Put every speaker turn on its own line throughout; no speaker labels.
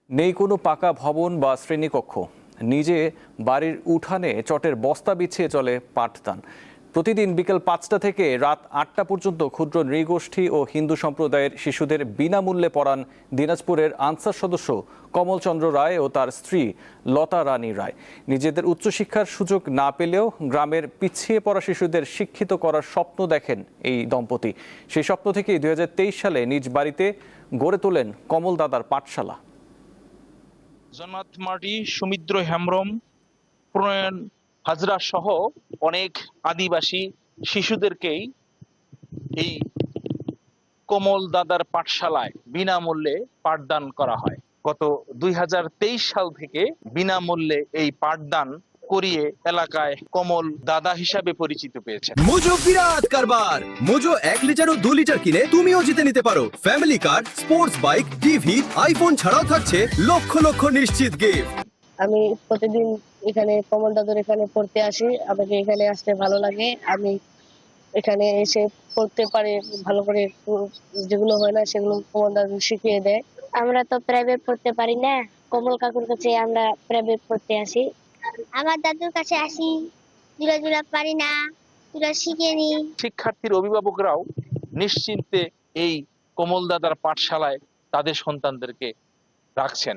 নেই কোনো পাকা ভবন বা শ্রেণীকক্ষ, নিজে বাড়ির উঠানে চটের বস্তা বিছিয়ে চলে পাঠদান। প্রতিদিন বিকেল 5টা থেকে রাত 8টা পর্যন্ত ক্ষুদ্র নৃগোষ্ঠী ও হিন্দু সম্প্রদায়ের শিশুদের বিনামূল্যে পড়ান দিনাজপুরের আনসার সদস্য কমল চন্দ্র রায় ও তার স্ত্রী লতা রানী রায়। নিজেদের উচ্চশিক্ষার সুযোগ না পেলেও গ্রামের পিছিয়ে পড়া শিশুদের শিক্ষিত করার স্বপ্ন দেখেন এই দম্পতি। সেই স্বপ্ন থেকেই 2023 সালে নিজ বাড়িতে গড়ে তোলেন কমল দাদার পাঠশালা।
জন্নাথ মার্টি, সৌমিত্র হেমব্রম, প্রণয়ন হাজরা সহ অনেক আদিবাসী শিশুদেরকেই এই কমল দাদার পাঠশালায় বিনামূল্যে পাঠদান করা হয়। গত 2023 সাল থেকে বিনামূল্যে এই পাঠদান করিয়ে এলাকায় কমল দাদা হিসাবে পরিচিত পেয়েছেন।
মোজো বিরাট কারবার। মোজো 1 লিটার ও 2 লিটার কিনে তুমিও জিতে নিতে পারো ফ্যামিলি কার, স্পোর্টস বাইক, টিভি, আইফোন ছাড়াও থাকছে লক্ষ লক্ষ নিশ্চিত গিফট।
আমি প্রতিদিন এখানে কমল দাদুর এখানে পড়তে আসি। আমাকে এখানে আসতে ভালো লাগে। আমি এখানে এসে পড়তে পারি ভালো করে, যেগুলো হয় না সেগুলো কমল দাদু শিখিয়ে দেয়।
আমরা তো প্রাইভেট পড়তে পারি না, কমল কাকুর কাছে আমরা প্রাইভেট পড়তে আসি। আমার দাদুর কাছে আসি, জুড়া জুড়া পারি না, জুড়া শিখে নি।
শিক্ষার্থীর অভিভাবকরাও নিশ্চিন্তে এই কমল দাদার পাঠশালায় তাদের সন্তানদেরকে রাখছেন।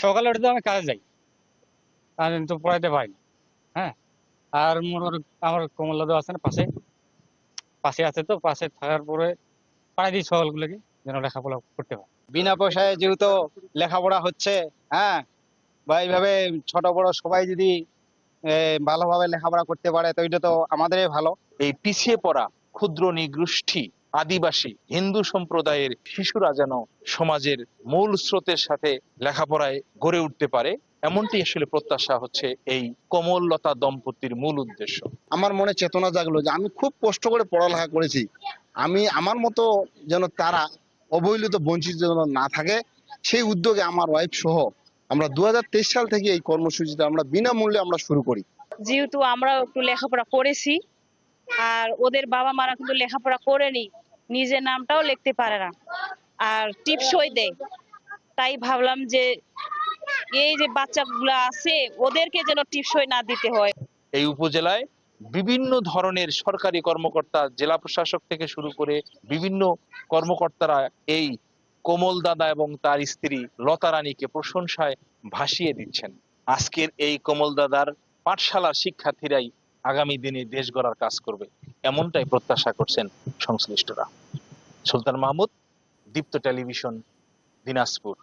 সকালে উঠে আমি কাজে যাই, আমি তো পড়াইতে পারি না। হ্যাঁ, আর আমার কমল দাদু আছে না পাশে পাশে আছে, তো পাশে থাকার পরে পাড়াই দিই সকলগুলোকে যেন লেখাপড়া করতে পারে।
বিনা পয়সায় যেহেতু লেখাপড়া হচ্ছে, হ্যাঁ, বা এইভাবে ছোট বড় সবাই যদি ভালোভাবে লেখাপড়া করতে পারে তো এটা তো আমাদেরই ভালো।
এই পিছিয়ে পড়া ক্ষুদ্র নৃগোষ্ঠী, আদিবাসী, হিন্দু সম্প্রদায়ের শিশুরা যেন সমাজের মূল স্রোতের সাথে লেখাপড়ায় গড়ে উঠতে পারে, এমনটি আসলে প্রত্যাশা হচ্ছে এই কমল লতা দম্পতির মূল উদ্দেশ্য।
আমার মনে চেতনা জাগলো যে আমি খুব কষ্ট করে পড়ালেখা করেছি, আমি আমার মতো যেন তারা অবহেলিত বঞ্চিত যেন না থাকে, সেই উদ্যোগে আমার ওয়াইফ সহ আমরা 2023 সাল থেকে এই কর্মসূচিটা আমরা বিনামূল্যে আমরা শুরু করি।
যেহেতু আমরা একটু লেখাপড়া করেছি, আর ওদের বাবা মারা কিন্তু লেখাপড়া করেনি, নিজের নামটাও লিখতে পারে না, আর টিপসই দেয়। তাই ভাবলাম যে এই যে বাচ্চাগুলো আছে ওদেরকে যেন টিপসই না দিতে হয়।
এই উপজেলায় বিভিন্ন ধরনের সরকারি কর্মকর্তা, জেলা প্রশাসক থেকে শুরু করে বিভিন্ন কর্মকর্তারা এই কমল দাদা এবং তার স্ত্রী লতা রানীকে প্রশংসায় ভাসিয়ে দিচ্ছেন। আজকের এই কমল দাদার পাঠশালার শিক্ষার্থীরাই আগামী দিনে দেশ গড়ার কাজ করবে, এমনটাই প্রত্যাশা করছেন সংশ্লিষ্টরা। সুলতান মাহমুদ, দীপ্ত টেলিভিশন, দিনাজপুর।